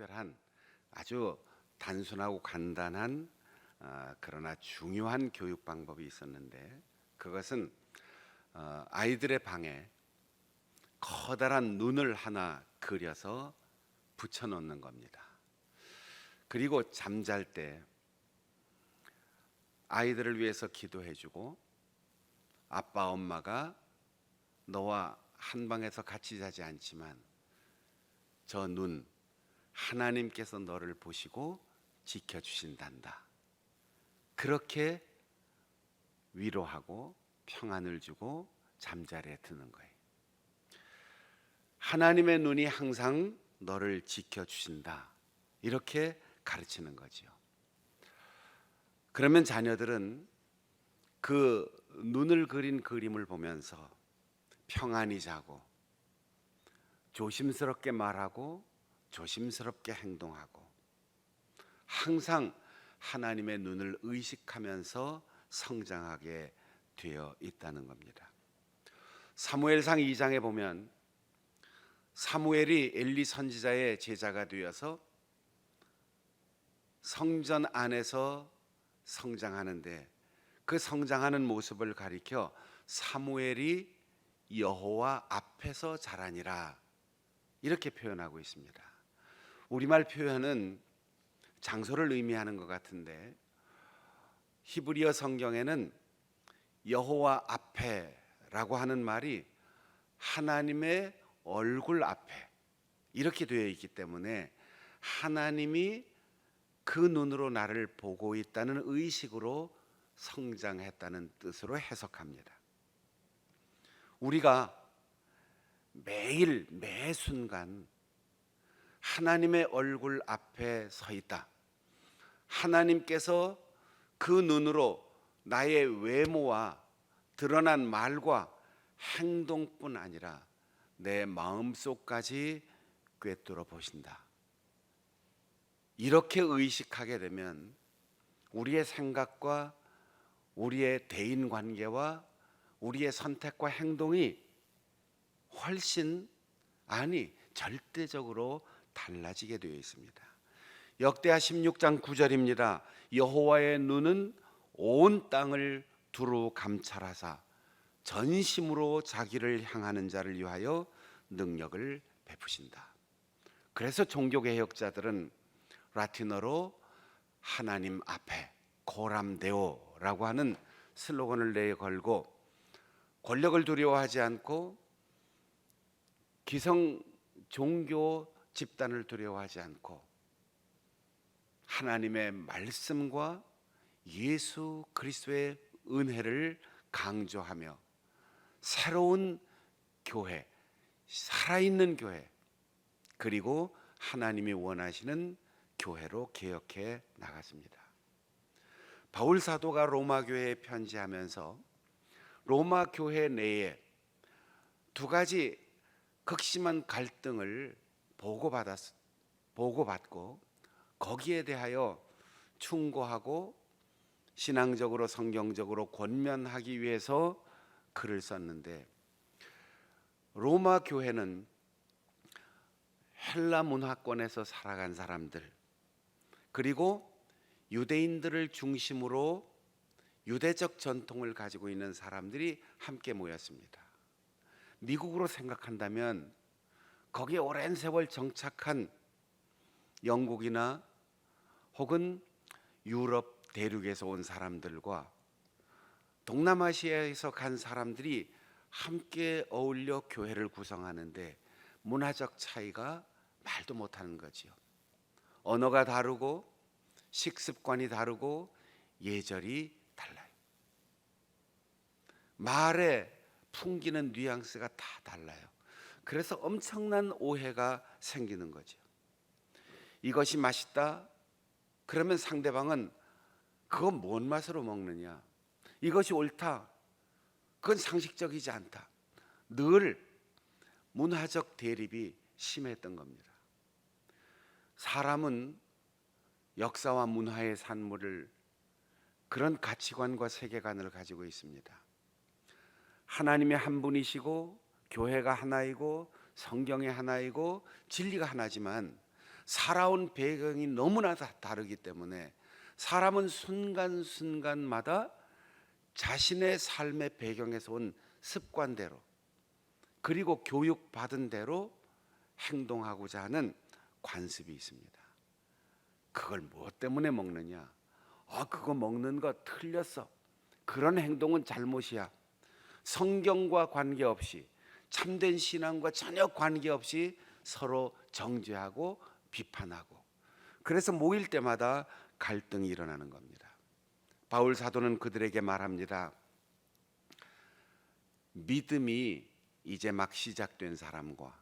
특별한 아주 단순하고 간단한 그러나 중요한 교육 방법이 있었는데, 그것은 아이들의 방에 커다란 눈을 하나 그려서 붙여놓는 겁니다. 그리고 잠잘 때 아이들을 위해서 기도해주고, 아빠 엄마가 너와 한 방에서 같이 자지 않지만 저 눈, 하나님께서 너를 보시고 지켜주신단다, 그렇게 위로하고 평안을 주고 잠자리에 드는 거예요. 하나님의 눈이 항상 너를 지켜주신다, 이렇게 가르치는 거지요. 그러면 자녀들은 그 눈을 그린 그림을 보면서 평안히 자고, 조심스럽게 말하고 조심스럽게 행동하고, 항상 하나님의 눈을 의식하면서 성장하게 되어 있다는 겁니다. 사무엘상 2장에 보면 사무엘이 엘리 선지자의 제자가 되어서 성전 안에서 성장하는데, 그 성장하는 모습을 가리켜 사무엘이 여호와 앞에서 자라니라, 이렇게 표현하고 있습니다. 우리말 표현은 장소를 의미하는 것 같은데, 히브리어 성경에는 여호와 앞에라고 하는 말이 하나님의 얼굴 앞에 이렇게 되어 있기 때문에 하나님이 그 눈으로 나를 보고 있다는 의식으로 성장했다는 뜻으로 해석합니다. 우리가 매일 매 순간 하나님의 얼굴 앞에 서 있다, 하나님께서 그 눈으로 나의 외모와 드러난 말과 행동뿐 아니라 내 마음속까지 꿰뚫어 보신다, 이렇게 의식하게 되면 우리의 생각과 우리의 대인관계와 우리의 선택과 행동이 훨씬, 아니 절대적으로 달라지게 되어 있습니다. 역대하 16장 9절입니다. 여호와의 눈은 온 땅을 두루 감찰하사 전심으로 자기를 향하는 자를 위하여 능력을 베푸신다. 그래서 종교개혁자들은 라틴어로 하나님 앞에 코람데오라고 하는 슬로건을 내걸고, 권력을 두려워하지 않고 기성 종교 집단을 두려워하지 않고 하나님의 말씀과 예수 그리스도의 은혜를 강조하며 새로운 교회, 살아있는 교회, 그리고 하나님이 원하시는 교회로 개혁해 나갔습니다. 바울 사도가 로마 교회에 편지하면서 로마 교회 내에 두 가지 극심한 갈등을 보고받고 거기에 대하여 충고하고 신앙적으로 성경적으로 권면하기 위해서 글을 썼는데, 로마 교회는 헬라 문화권에서 살아간 사람들, 그리고 유대인들을 중심으로 유대적 전통을 가지고 있는 사람들이 함께 모였습니다. 미국으로 생각한다면 거기에 오랜 세월 정착한 영국이나 혹은 유럽 대륙에서 온 사람들과 동남아시아에서 간 사람들이 함께 어울려 교회를 구성하는데 문화적 차이가 말도 못하는 거지요. 언어가 다르고 식습관이 다르고 예절이 달라요. 말에 풍기는 뉘앙스가 다 달라요. 그래서 엄청난 오해가 생기는 거죠. 이것이 맛있다 그러면 상대방은 그건 뭔 맛으로 먹느냐, 이것이 옳다, 그건 상식적이지 않다, 늘 문화적 대립이 심했던 겁니다. 사람은 역사와 문화의 산물을, 그런 가치관과 세계관을 가지고 있습니다. 하나님이 한 분이시고 교회가 하나이고 성경이 하나이고 진리가 하나지만 살아온 배경이 너무나 다르기 때문에 사람은 순간순간마다 자신의 삶의 배경에서 온 습관대로 그리고 교육받은 대로 행동하고자 하는 관습이 있습니다. 그걸 무엇 때문에 먹느냐? 그거 먹는 거 틀렸어. 그런 행동은 잘못이야. 성경과 관계없이, 참된 신앙과 전혀 관계없이 서로 정죄하고 비판하고, 그래서 모일 때마다 갈등이 일어나는 겁니다. 바울 사도는 그들에게 말합니다. 믿음이 이제 막 시작된 사람과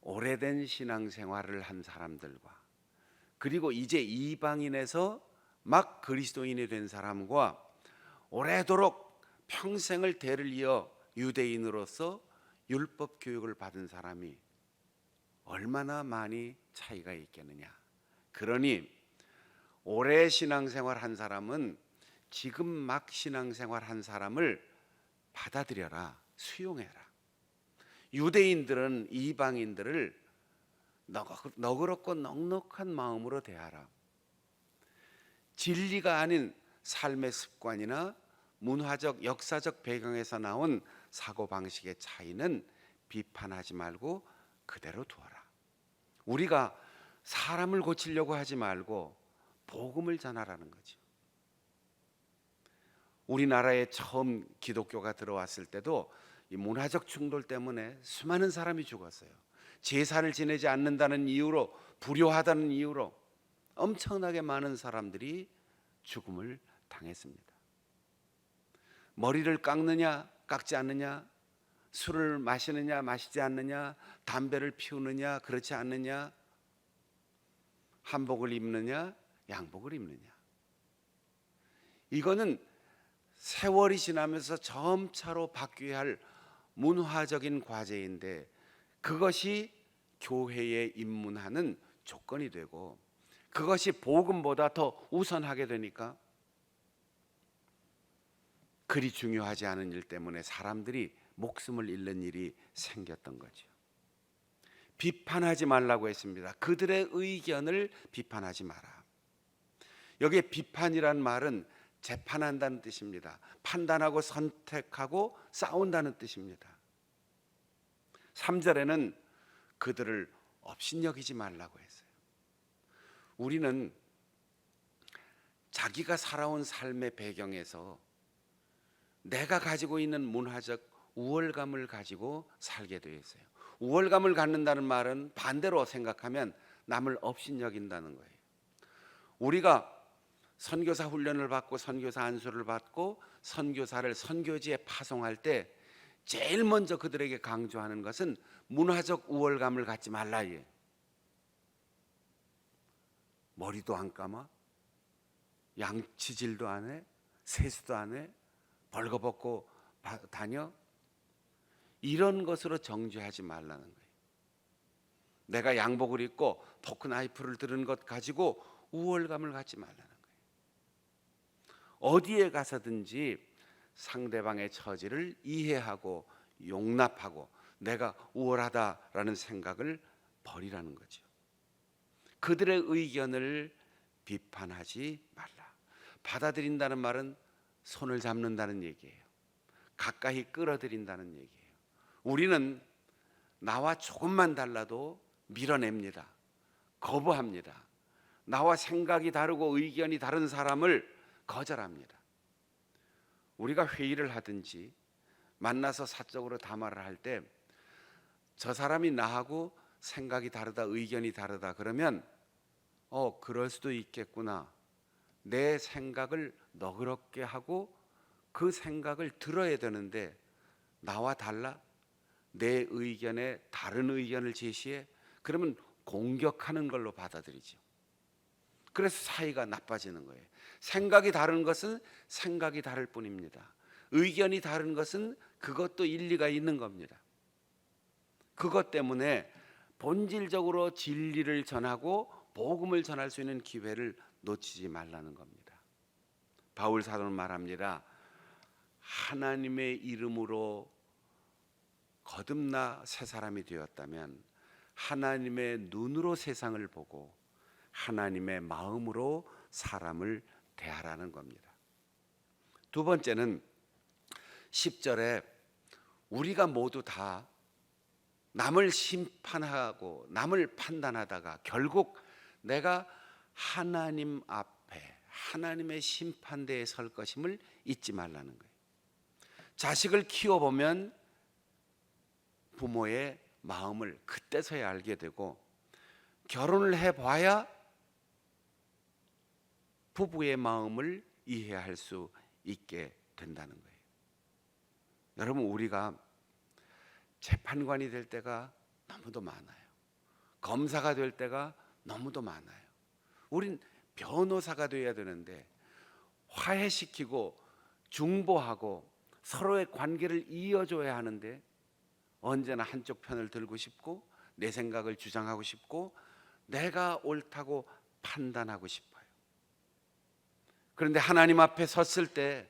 오래된 신앙생활을 한 사람들과 그리고 이제 이방인에서 막 그리스도인이 된 사람과 오래도록 평생을 대를 이어 유대인으로서 율법 교육을 받은 사람이 얼마나 많이 차이가 있겠느냐. 그러니 오래 신앙생활 한 사람은 지금 막 신앙생활 한 사람을 받아들여라, 수용해라. 유대인들은 이방인들을 너그럽고 넉넉한 마음으로 대하라. 진리가 아닌 삶의 습관이나 문화적, 역사적 배경에서 나온 사고방식의 차이는 비판하지 말고 그대로 두어라. 우리가 사람을 고치려고 하지 말고 복음을 전하라는 거죠. 우리나라에 처음 기독교가 들어왔을 때도 이 문화적 충돌 때문에 수많은 사람이 죽었어요. 제사를 지내지 않는다는 이유로, 불효하다는 이유로 엄청나게 많은 사람들이 죽음을 당했습니다. 머리를 깎느냐 깎지 않느냐, 술을 마시느냐 마시지 않느냐, 담배를 피우느냐 그렇지 않느냐, 한복을 입느냐 양복을 입느냐, 이거는 세월이 지나면서 점차로 바뀌어야 할 문화적인 과제인데 그것이 교회에 입문하는 조건이 되고 그것이 복음보다 더 우선하게 되니까 그리 중요하지 않은 일 때문에 사람들이 목숨을 잃는 일이 생겼던 거죠. 비판하지 말라고 했습니다. 그들의 의견을 비판하지 마라. 여기에 비판이란 말은 재판한다는 뜻입니다. 판단하고 선택하고 싸운다는 뜻입니다. 3절에는 그들을 업신여기지 말라고 했어요. 우리는 자기가 살아온 삶의 배경에서 내가 가지고 있는 문화적 우월감을 가지고 살게 되어 있어요. 우월감을 갖는다는 말은 반대로 생각하면 남을 업신여긴다는 거예요. 우리가 선교사 훈련을 받고 선교사 안수를 받고 선교사를 선교지에 파송할 때 제일 먼저 그들에게 강조하는 것은 문화적 우월감을 갖지 말라. 머리도 안 감아, 양치질도 안 해, 세수도 안 해, 벌거벗고 다녀, 이런 것으로 정죄하지 말라는 거예요. 내가 양복을 입고 포크나이프를 들은 것 가지고 우월감을 갖지 말라는 거예요. 어디에 가서든지 상대방의 처지를 이해하고 용납하고 내가 우월하다라는 생각을 버리라는 거죠. 그들의 의견을 비판하지 말라. 받아들인다는 말은 손을 잡는다는 얘기예요. 가까이 끌어들인다는 얘기예요. 우리는 나와 조금만 달라도 밀어냅니다. 거부합니다. 나와 생각이 다르고 의견이 다른 사람을 거절합니다. 우리가 회의를 하든지 만나서 사적으로 담화를 할 때 저 사람이 나하고 생각이 다르다, 의견이 다르다 그러면 그럴 수도 있겠구나. 내 생각을 너그럽게 하고 그 생각을 들어야 되는데 나와 달라? 내 의견에 다른 의견을 제시해? 그러면 공격하는 걸로 받아들이죠. 그래서 사이가 나빠지는 거예요. 생각이 다른 것은 생각이 다를 뿐입니다. 의견이 다른 것은 그것도 일리가 있는 겁니다. 그것 때문에 본질적으로 진리를 전하고 복음을 전할 수 있는 기회를 놓치지 말라는 겁니다. 바울 사도는 말합니다. 하나님의 이름으로 거듭나 새 사람이 되었다면 하나님의 눈으로 세상을 보고 하나님의 마음으로 사람을 대하라는 겁니다. 두 번째는 10절에 우리가 모두 다 남을 심판하고 남을 판단하다가 결국 내가 하나님 앞에 하나님의 심판대에 설 것임을 잊지 말라는 거예요. 자식을 키워보면 부모의 마음을 그때서야 알게 되고, 결혼을 해봐야 부부의 마음을 이해할 수 있게 된다는 거예요. 여러분, 우리가 재판관이 될 때가 너무도 많아요. 검사가 될 때가 너무도 많아요. 우린 변호사가 돼야 되는데 화해시키고 중보하고 서로의 관계를 이어줘야 하는데 언제나 한쪽 편을 들고 싶고 내 생각을 주장하고 싶고 내가 옳다고 판단하고 싶어요. 그런데 하나님 앞에 섰을 때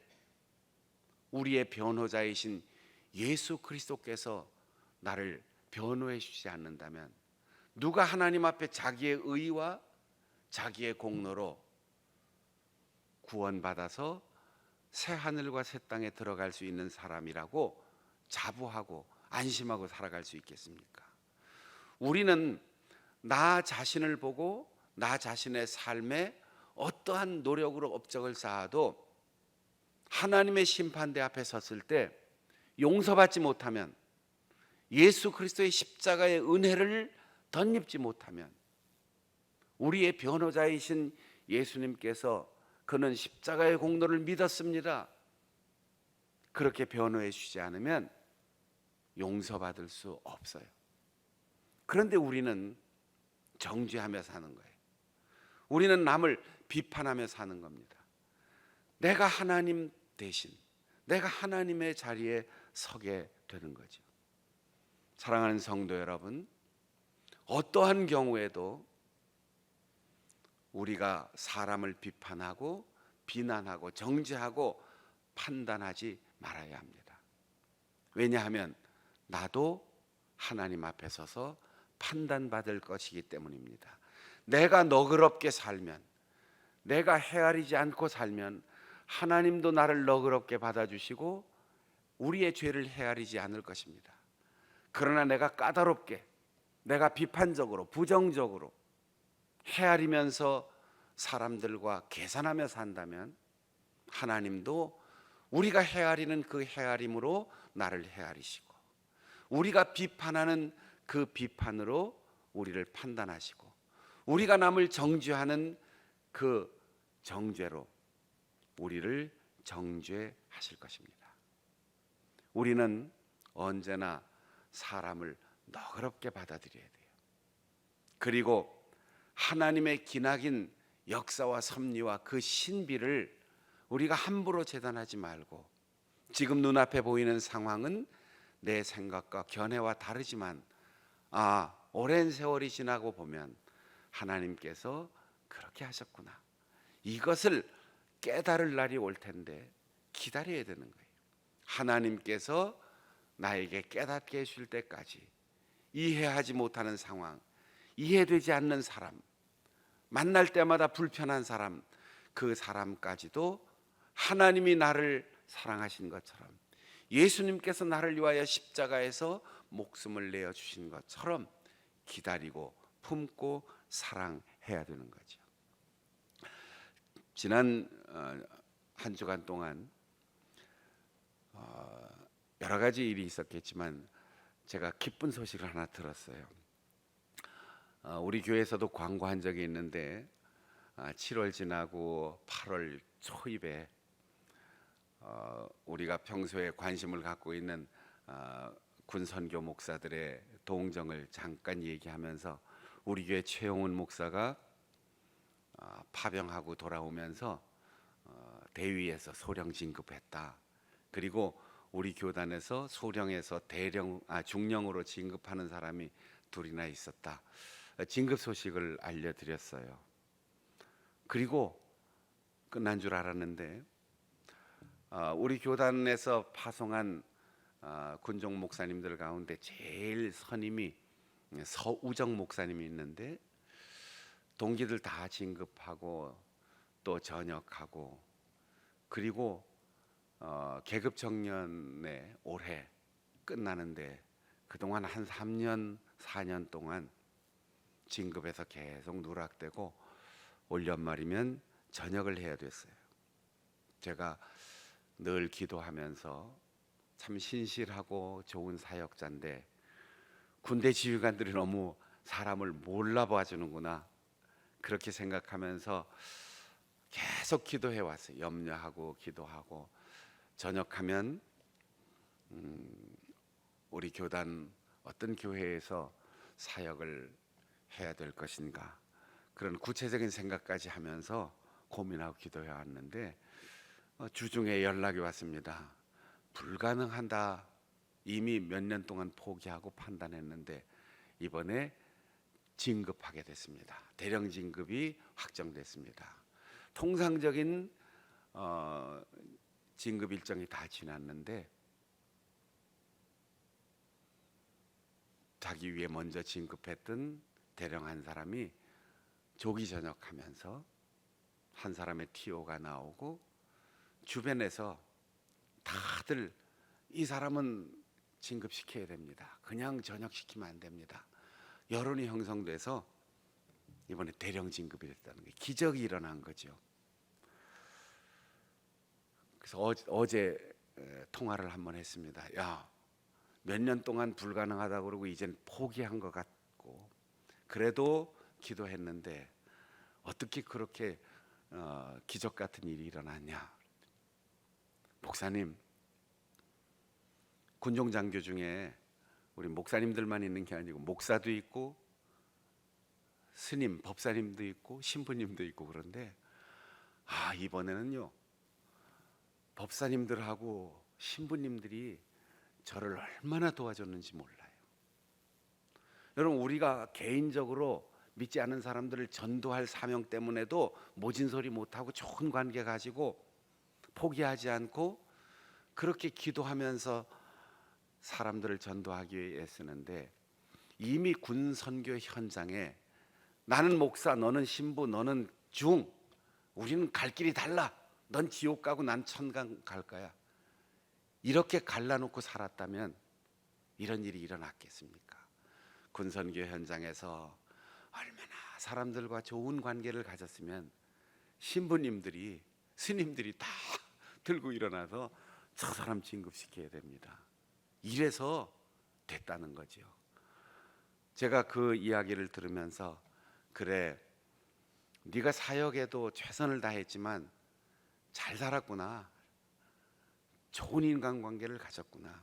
우리의 변호자이신 예수 그리스도께서 나를 변호해 주지 않는다면 누가 하나님 앞에 자기의 의와 자기의 공로로 구원받아서 새 하늘과 새 땅에 들어갈 수 있는 사람이라고 자부하고 안심하고 살아갈 수 있겠습니까? 우리는 나 자신을 보고 나 자신의 삶에 어떠한 노력으로 업적을 쌓아도 하나님의 심판대 앞에 섰을 때 용서받지 못하면, 예수 그리스도의 십자가의 은혜를 덧입지 못하면, 우리의 변호자이신 예수님께서 그는 십자가의 공로를 믿었습니다, 그렇게 변호해 주지 않으면 용서받을 수 없어요. 그런데 우리는 정죄하며 사는 거예요. 우리는 남을 비판하며 사는 겁니다. 내가 하나님 대신 내가 하나님의 자리에 서게 되는 거죠. 사랑하는 성도 여러분, 어떠한 경우에도 우리가 사람을 비판하고 비난하고 정죄하고 판단하지 말아야 합니다. 왜냐하면 나도 하나님 앞에 서서 판단받을 것이기 때문입니다. 내가 너그럽게 살면, 내가 헤아리지 않고 살면 하나님도 나를 너그럽게 받아주시고 우리의 죄를 헤아리지 않을 것입니다. 그러나 내가 까다롭게, 내가 비판적으로 부정적으로 헤아리면서 사람들과 계산하며 산다면 하나님도 우리가 헤아리는 그 헤아림으로 나를 헤아리시고 우리가 비판하는 그 비판으로 우리를 판단하시고 우리가 남을 정죄하는 그 정죄로 우리를 정죄하실 것입니다. 우리는 언제나 사람을 너그럽게 받아들여야 돼요. 그리고 하나님의 기나긴 역사와 섭리와 그 신비를 우리가 함부로 재단하지 말고, 지금 눈앞에 보이는 상황은 내 생각과 견해와 다르지만 오랜 세월이 지나고 보면 하나님께서 그렇게 하셨구나, 이것을 깨달을 날이 올 텐데 기다려야 되는 거예요. 하나님께서 나에게 깨닫게 해줄 때까지 이해하지 못하는 상황, 이해되지 않는 사람, 만날 때마다 불편한 사람, 그 사람까지도 하나님이 나를 사랑하신 것처럼, 예수님께서 나를 위하여 십자가에서 목숨을 내어 주신 것처럼 기다리고 품고 사랑해야 되는 거죠. 지난 한 주간 동안 여러 가지 일이 있었겠지만 제가 기쁜 소식을 하나 들었어요. 우리 교회에서도 광고한 적이 있는데 7월 지나고 8월 초입에 우리가 평소에 관심을 갖고 있는 군선교 목사들의 동정을 잠깐 얘기하면서 우리 교회 최용훈 목사가 파병하고 돌아오면서 대위에서 소령 진급했다. 그리고 우리 교단에서 소령에서 중령으로 진급하는 사람이 둘이나 있었다. 진급 소식을 알려드렸어요. 그리고 끝난 줄 알았는데 우리 교단에서 파송한 군종 목사님들 가운데 제일 선임이 서우정 목사님이 있는데 동기들 다 진급하고 또 전역하고 그리고 계급 청년회 올해 끝나는데 그동안 한 3년 4년 동안 진급해서 계속 누락되고 올 연말이면 전역을 해야 됐어요. 제가 늘 기도하면서 참 신실하고 좋은 사역자인데 군대 지휘관들이 너무 사람을 몰라봐 주는구나 그렇게 생각하면서 계속 기도해 왔어요. 염려하고 기도하고 전역하면 우리 교단 어떤 교회에서 사역을 해야 될 것인가 그런 구체적인 생각까지 하면서 고민하고 기도해 왔는데 주중에 연락이 왔습니다. 불가능한다. 이미 몇 년 동안 포기하고 판단했는데 이번에 진급하게 됐습니다. 대령 진급이 확정됐습니다. 통상적인 진급 일정이 다 지났는데 자기 위에 먼저 진급했던 대령 한 사람이 조기 전역하면서 한 사람의 TO가 나오고 주변에서 다들 이 사람은 진급시켜야 됩니다. 그냥 전역시키면 안 됩니다. 여론이 형성돼서 이번에 대령 진급이 됐다는 게 기적이 일어난 거죠. 그래서 어제 통화를 한번 했습니다. 야, 몇 년 동안 불가능하다고 그러고 이젠 포기한 것 같고 그래도 기도했는데 어떻게 그렇게 기적 같은 일이 일어났냐. 목사님, 군종 장교 중에 우리 목사님들만 있는 게 아니고 목사도 있고 스님, 법사님도 있고 신부님도 있고 그런데 이번에는요 법사님들하고 신부님들이 저를 얼마나 도와줬는지 몰라요. 여러분 우리가 개인적으로 믿지 않은 사람들을 전도할 사명 때문에도 모진 소리 못하고 좋은 관계 가지고 포기하지 않고 그렇게 기도하면서 사람들을 전도하기 위해 쓰는데 이미 군 선교 현장에 나는 목사, 너는 신부, 너는 중, 우리는 갈 길이 달라. 넌 지옥 가고 난 천강 갈 거야. 이렇게 갈라놓고 살았다면 이런 일이 일어났겠습니까? 군 선교 현장에서 얼마나 사람들과 좋은 관계를 가졌으면 신부님들이 스님들이 다 들고 일어나서 저 사람 진급시켜야 됩니다. 이래서 됐다는 거죠. 제가 그 이야기를 들으면서 그래, 네가 사역에도 최선을 다했지만 잘 살았구나. 좋은 인간관계를 가졌구나.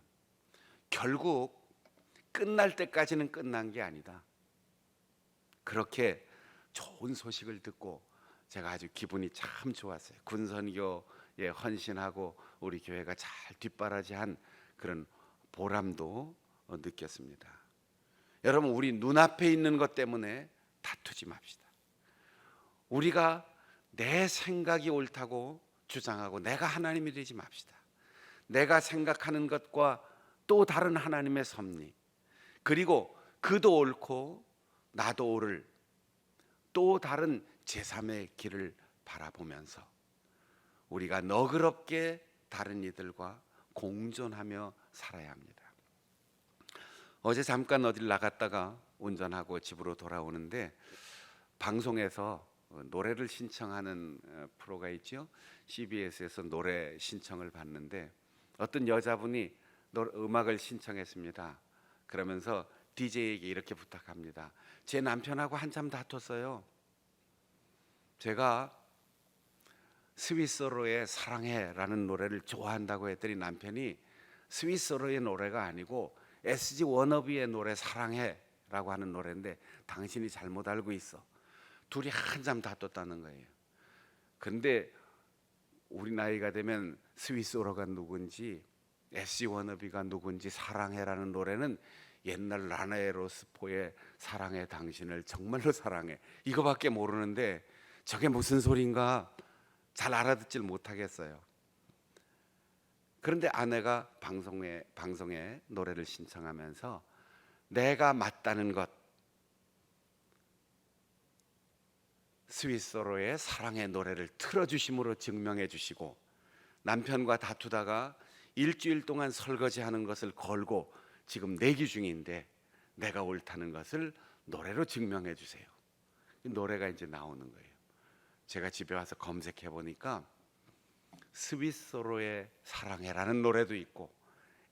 결국 끝날 때까지는 끝난 게 아니다. 그렇게 좋은 소식을 듣고 제가 아주 기분이 참 좋았어요. 군선교에 헌신하고 우리 교회가 잘 뒷바라지한 그런 보람도 느꼈습니다. 여러분 우리 눈앞에 있는 것 때문에 다투지 맙시다. 우리가 내 생각이 옳다고 주장하고 내가 하나님이 되지 맙시다. 내가 생각하는 것과 또 다른 하나님의 섭리 그리고 그도 옳고 나도 옳을 또 다른 제3의 길을 바라보면서 우리가 너그럽게 다른 이들과 공존하며 살아야 합니다. 어제 잠깐 어딜 나갔다가 운전하고 집으로 돌아오는데 방송에서 노래를 신청하는 프로가 있죠. CBS에서 노래 신청을 받는데 어떤 여자분이 음악을 신청했습니다. 그러면서 DJ에게 이렇게 부탁합니다. 제 남편하고 한참 다퉜어요. 제가 스위스로의 사랑해라는 노래를 좋아한다고 했더니 남편이 스위스로의 노래가 아니고 SG 워너비의 노래 사랑해라고 하는 노래인데 당신이 잘못 알고 있어. 둘이 한참 다퉜다는 거예요. 근데 우리 나이가 되면 스위스로가 누군지 SG 워너비가 누군지 사랑해라는 노래는 옛날 라나에로스포의 사랑해 당신을 정말로 사랑해 이거밖에 모르는데 저게 무슨 소린가 잘 알아듣질 못하겠어요. 그런데 아내가 방송에 노래를 신청하면서 내가 맞다는 것, 스위스로의 사랑의 노래를 틀어주심으로 증명해 주시고, 남편과 다투다가 일주일 동안 설거지하는 것을 걸고 지금 내기 중인데 내가 옳다는 것을 노래로 증명해 주세요. 노래가 이제 나오는 거예요. 제가 집에 와서 검색해 보니까 스위스로의 사랑해라는 노래도 있고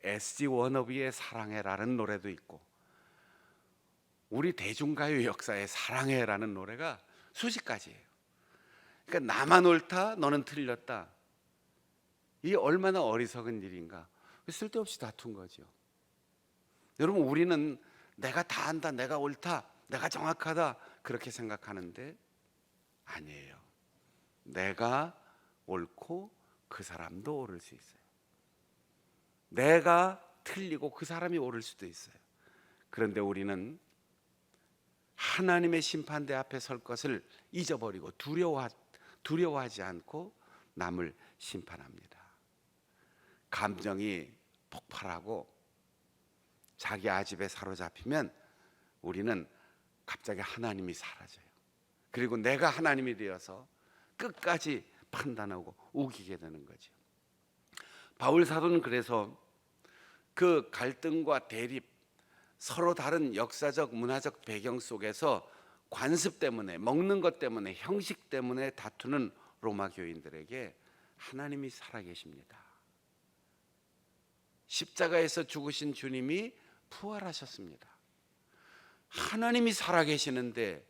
SG 워너비의 사랑해라는 노래도 있고 우리 대중가요 역사의 사랑해라는 노래가 수십 가지예요. 그러니까 나만 옳다, 너는 틀렸다. 이게 얼마나 어리석은 일인가. 쓸데없이 다툰 거죠. 여러분, 우리는 내가 다 안다, 내가 옳다, 내가 정확하다 그렇게 생각하는데 아니에요. 내가 옳고 그 사람도 옳을 수 있어요. 내가 틀리고 그 사람이 옳을 수도 있어요. 그런데 우리는 하나님의 심판대 앞에 설 것을 잊어버리고 두려워하지 않고 남을 심판합니다. 감정이 폭발하고 자기 아집에 사로잡히면 우리는 갑자기 하나님이 사라져요. 그리고 내가 하나님이 되어서 끝까지 판단하고 우기게 되는 거죠. 바울 사도는 그래서 그 갈등과 대립, 서로 다른 역사적 문화적 배경 속에서 관습 때문에, 먹는 것 때문에, 형식 때문에 다투는 로마 교인들에게 하나님이 살아계십니다. 십자가에서 죽으신 주님이 부활하셨습니다. 하나님이 살아계시는데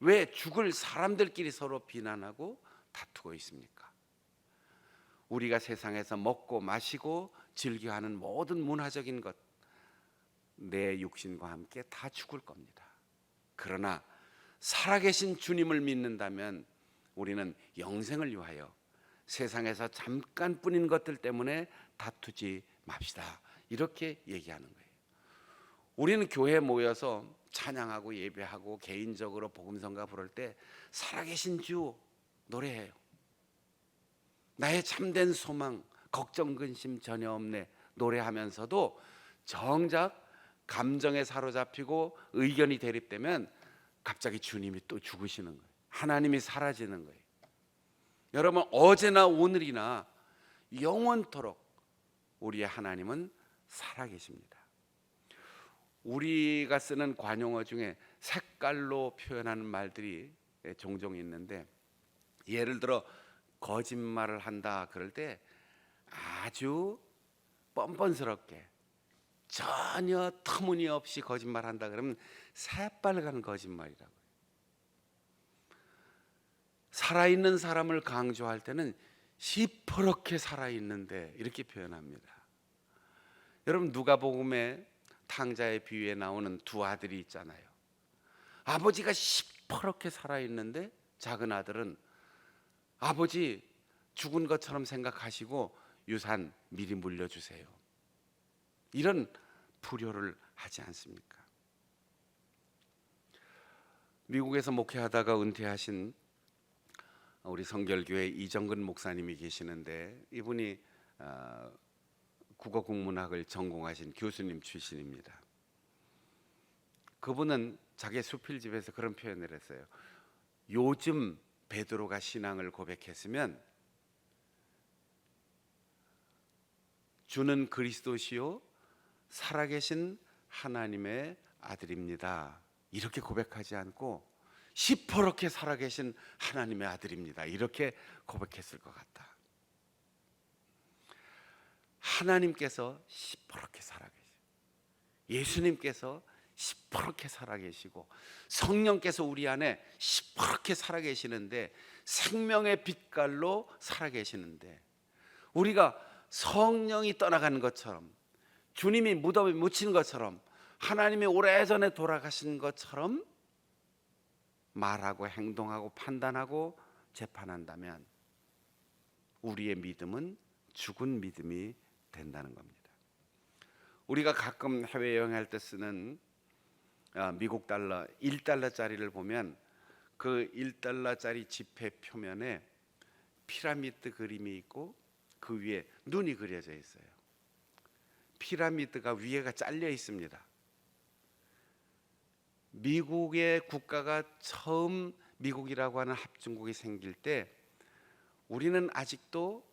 왜 죽을 사람들끼리 서로 비난하고 다투고 있습니까? 우리가 세상에서 먹고 마시고 즐겨하는 모든 문화적인 것, 내 육신과 함께 다 죽을 겁니다. 그러나 살아계신 주님을 믿는다면 우리는 영생을 위하여 세상에서 잠깐뿐인 것들 때문에 다투지 맙시다. 이렇게 얘기하는 거예요. 우리는 교회에 모여서 찬양하고 예배하고 개인적으로 복음성가 부를 때 살아계신 주 노래해요. 나의 참된 소망, 걱정 근심 전혀 없네 노래하면서도 정작 감정에 사로잡히고 의견이 대립되면 갑자기 주님이 또 죽으시는 거예요. 하나님이 사라지는 거예요. 여러분, 어제나 오늘이나 영원토록 우리의 하나님은 살아계십니다. 우리가 쓰는 관용어 중에 색깔로 표현하는 말들이 종종 있는데, 예를 들어 거짓말을 한다 그럴 때 아주 뻔뻔스럽게 전혀 터무니없이 거짓말한다 그러면 새빨간 거짓말이라고요. 살아있는 사람을 강조할 때는 시퍼렇게 살아있는데 이렇게 표현합니다. 여러분, 누가복음에 탕자의 비유에 나오는 두 아들이 있잖아요. 아버지가 시퍼렇게 살아있는데 작은 아들은 아버지 죽은 것처럼 생각하시고 유산 미리 물려주세요. 이런 불효를 하지 않습니까? 미국에서 목회하다가 은퇴하신 우리 성결교회 이정근 목사님이 계시는데, 이분이 국어국문학을 전공하신 교수님 출신입니다. 그분은 자기 수필집에서 그런 표현을 했어요. 요즘 베드로가 신앙을 고백했으면 주는 그리스도시요 살아계신 하나님의 아들입니다, 이렇게 고백하지 않고 시퍼렇게 살아계신 하나님의 아들입니다, 이렇게 고백했을 것 같다. 하나님께서 시퍼렇게 살아계시고 예수님께서 시퍼렇게 살아계시고 성령께서 우리 안에 시퍼렇게 살아계시는데, 생명의 빛깔로 살아계시는데, 우리가 성령이 떠나가는 것처럼, 주님이 무덤에 묻힌 것처럼, 하나님이 오래전에 돌아가신 것처럼 말하고 행동하고 판단하고 재판한다면 우리의 믿음은 죽은 믿음이 된다는 겁니다. 우리가 가끔 해외여행할 때 쓰는 미국 달러 1달러짜리를 보면 그 1달러짜리 지폐 표면에 피라미드 그림이 있고 그 위에 눈이 그려져 있어요. 피라미드가 위에가 잘려 있습니다. 미국의 국가가 처음 미국이라고 하는 합중국이 생길 때 우리는 아직도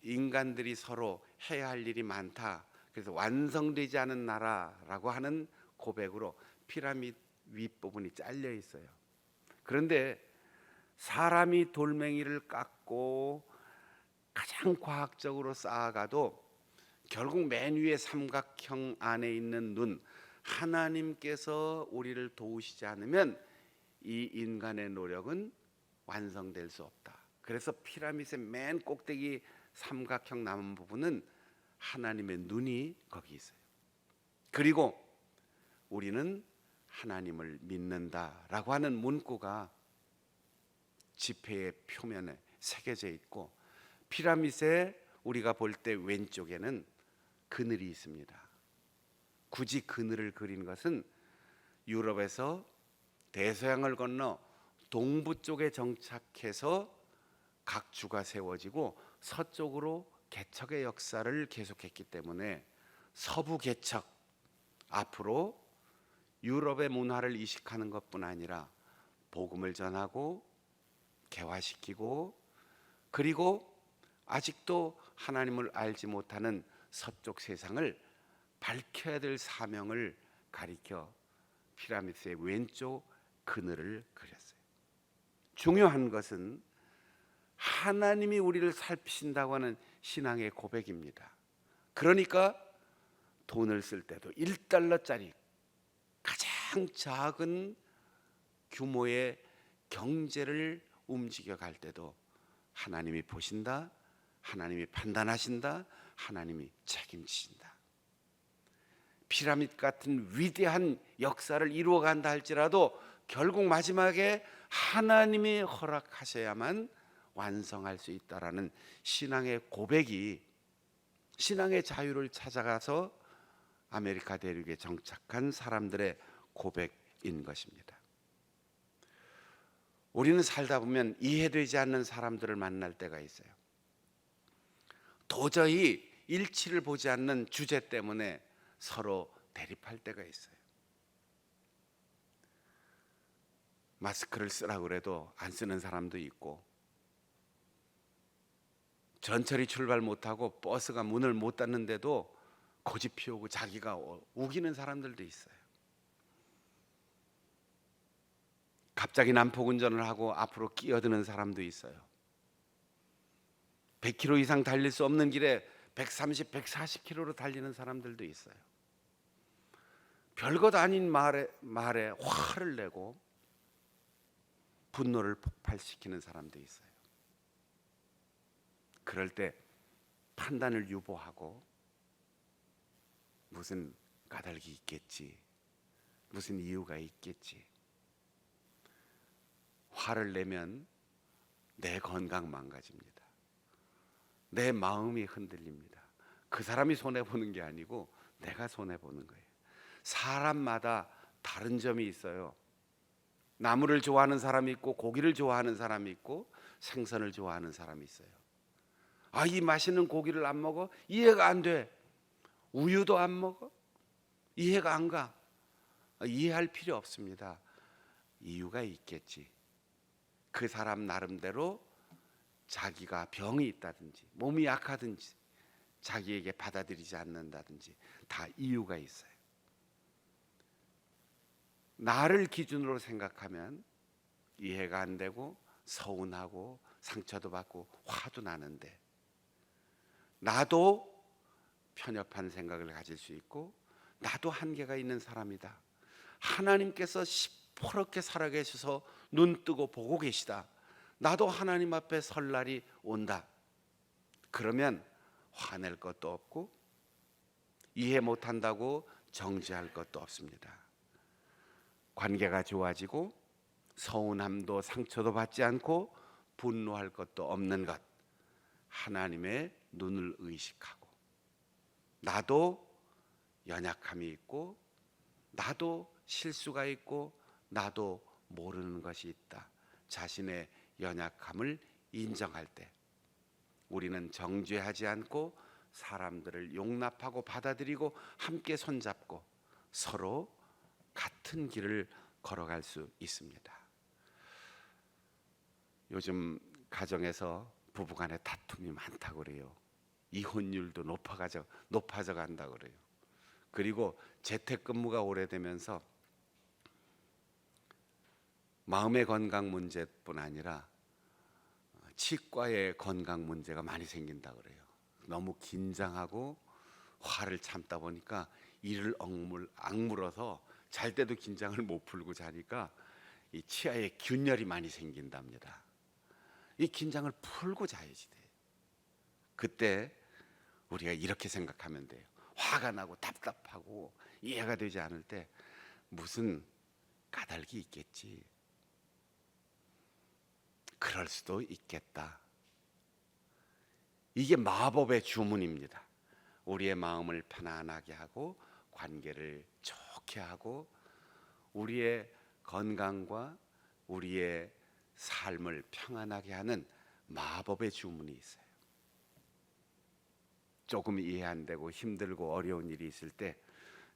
인간들이 서로 해야 할 일이 많다. 그래서 완성되지 않은 나라라고 하는 고백으로 피라미드 윗부분이 잘려 있어요. 그런데 사람이 돌멩이를 깎고 가장 과학적으로 쌓아가도 결국 맨 위에 삼각형 안에 있는 눈, 하나님께서 우리를 도우시지 않으면 이 인간의 노력은 완성될 수 없다. 그래서 피라미드의 맨 꼭대기 삼각형 남은 부분은 하나님의 눈이 거기 있어요. 그리고 우리는 하나님을 믿는다라고 하는 문구가 지폐의 표면에 새겨져 있고, 피라미드에 우리가 볼 때 왼쪽에는 그늘이 있습니다. 굳이 그늘을 그린 것은 유럽에서 대서양을 건너 동부 쪽에 정착해서 각주가 세워지고 서쪽으로 개척의 역사를 계속했기 때문에 서부 개척, 앞으로 유럽의 문화를 이식하는 것뿐 아니라 복음을 전하고 개화시키고, 그리고 아직도 하나님을 알지 못하는 서쪽 세상을 밝혀야 될 사명을 가리켜 피라미드의 왼쪽 그늘을 그렸어요. 중요한 것은 하나님이 우리를 살피신다고 하는 신앙의 고백입니다. 그러니까 돈을 쓸 때도 1달러짜리 가장 작은 규모의 경제를 움직여 갈 때도 하나님이 보신다, 하나님이 판단하신다, 하나님이 책임지신다. 피라미드 같은 위대한 역사를 이루어간다 할지라도 결국 마지막에 하나님이 허락하셔야만 완성할 수 있다라는 신앙의 고백이 신앙의 자유를 찾아가서 아메리카 대륙에 정착한 사람들의 고백인 것입니다. 우리는 살다 보면 이해되지 않는 사람들을 만날 때가 있어요. 도저히 일치를 보지 않는 주제 때문에 서로 대립할 때가 있어요. 마스크를 쓰라고 그래도 안 쓰는 사람도 있고, 전철이 출발 못하고 버스가 문을 못 닫는데도 고집 피우고 자기가 우기는 사람들도 있어요. 갑자기 난폭 운전을 하고 앞으로 끼어드는 사람도 있어요. 100km 이상 달릴 수 없는 길에 130, 140km로 달리는 사람들도 있어요. 별것 아닌 말에 화를 내고 분노를 폭발시키는 사람도 있어요. 그럴 때 판단을 유보하고 무슨 까닭이 있겠지, 무슨 이유가 있겠지. 화를 내면 내 건강 망가집니다. 내 마음이 흔들립니다. 그 사람이 손해보는 게 아니고 내가 손해보는 거예요. 사람마다 다른 점이 있어요. 나물을 좋아하는 사람이 있고, 고기를 좋아하는 사람이 있고, 생선을 좋아하는 사람이 있어요. 이 맛있는 고기를 안 먹어? 이해가 안 돼. 우유도 안 먹어? 이해가 안 가. 이해할 필요 없습니다. 이유가 있겠지. 그 사람 나름대로 자기가 병이 있다든지 몸이 약하든지 자기에게 받아들이지 않는다든지 다 이유가 있어요. 나를 기준으로 생각하면 이해가 안 되고 서운하고 상처도 받고 화도 나는데, 나도 편협한 생각을 가질 수 있고 나도 한계가 있는 사람이다. 하나님께서 시퍼렇게 살아계셔서 눈 뜨고 보고 계시다. 나도 하나님 앞에 설 날이 온다. 그러면 화낼 것도 없고 이해 못한다고 정죄할 것도 없습니다. 관계가 좋아지고 서운함도 상처도 받지 않고 분노할 것도 없는 것, 하나님의 눈을 의식하고 나도 연약함이 있고 나도 실수가 있고 나도 모르는 것이 있다. 자신의 연약함을 인정할 때 우리는 정죄하지 않고 사람들을 용납하고 받아들이고 함께 손잡고 서로 같은 길을 걸어갈 수 있습니다. 요즘 가정에서 부부간의 다툼이 많다고 그래요. 이혼율도 높아져 간다고 그래요. 그리고 재택근무가 오래되면서 마음의 건강 문제뿐 아니라 치과의 건강 문제가 많이 생긴다고 그래요. 너무 긴장하고 화를 참다 보니까 이를 악물어서 잘 때도 긴장을 못 풀고 자니까 이 치아에 균열이 많이 생긴답니다. 이 긴장을 풀고 자야지 돼. 그때 우리가 이렇게 생각하면 돼요. 화가 나고 답답하고 이해가 되지 않을 때 무슨 까닭이 있겠지. 그럴 수도 있겠다. 이게 마법의 주문입니다. 우리의 마음을 편안하게 하고 관계를 좋게 하고 우리의 건강과 우리의 삶을 평안하게 하는 마법의 주문이 있어요. 조금 이해 안 되고 힘들고 어려운 일이 있을 때,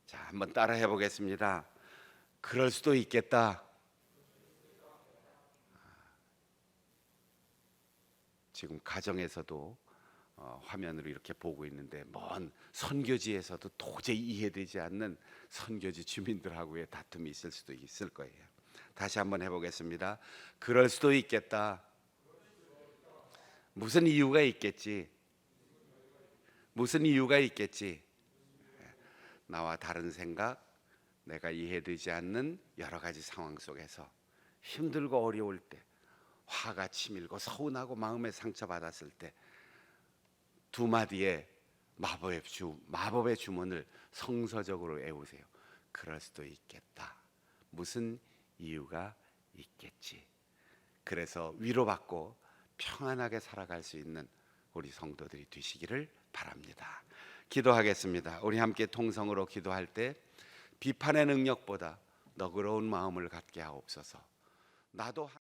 자, 한번 따라 해보겠습니다. 그럴 수도 있겠다. 지금 가정에서도 화면으로 이렇게 보고 있는데 먼 선교지에서도 도저히 이해되지 않는 선교지 주민들하고의 다툼이 있을 수도 있을 거예요. 다시 한번 해보겠습니다. 그럴 수도 있겠다. 무슨 이유가 있겠지. 무슨 이유가 있겠지. 나와 다른 생각, 내가 이해되지 않는 여러 가지 상황 속에서 힘들고 어려울 때, 화가 치밀고 서운하고 마음에 상처받았을 때 두 마디의 마법의 주문을 성서적으로 외우세요. 그럴 수도 있겠다. 무슨 이유가 있겠지. 그래서 위로받고 평안하게 살아갈 수 있는 우리 성도들이 되시기를 바랍니다. 기도하겠습니다. 우리 함께 통성으로 기도할 때 비판의 능력보다 너그러운 마음을 갖게 하옵소서. 나도